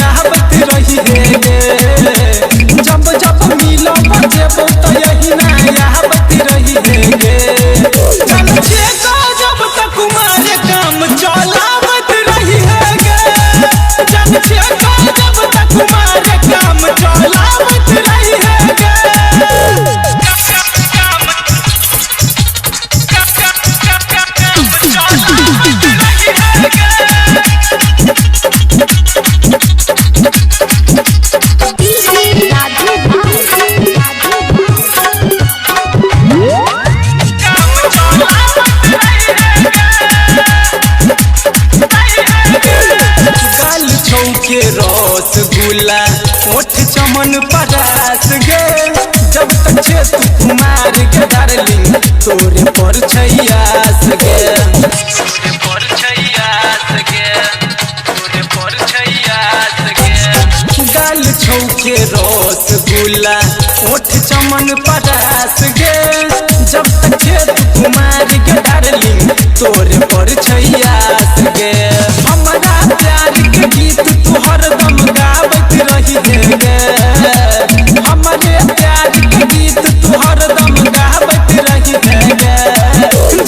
आवत रही गे जब जब मिलो बजेबो तो यही ना आवत रही गे चल छे का जब तक कुमार काम चलावत रही गे चल छे का जब तक कुमार काम चलावत रही गे के रसगुल्ला ओठ चमन परास गे जब तक छे तू कुमार के डार्लिंग तोरे पर छैयास गे तोरे पर छैयास गे तोरे पर छैयास गे गाल छौके रसगुल्ला ओठ चमन परास गे जब तक छे तू कुमार के डार्लिंग तोरे पर छैयास गे हमरा प्यार के गीत तू हरदम गावत रही गे हमारे प्यार के गीत तू हरदम गावत रही गे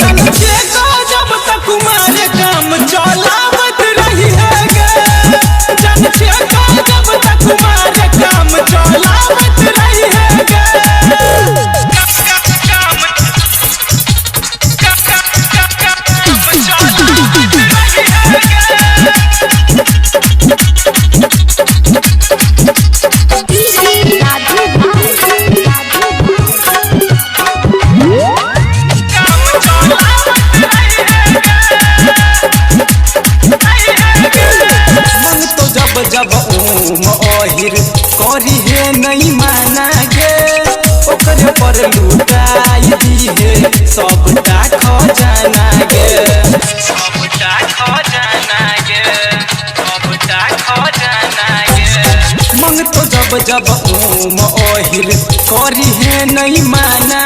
जन छे का जब तक कुमार काम चलावत रही गे जन छे का जब तक कुमार काम चलावत रही गे जब ओम ओहिर करी है नहीं माना गे ओकरे पर लुटाई दी है सबटा खजाना गे सबटा खजाना गे सबटा खजाना गे मंग तो जब जब ओम ओहिर करी है नहीं माना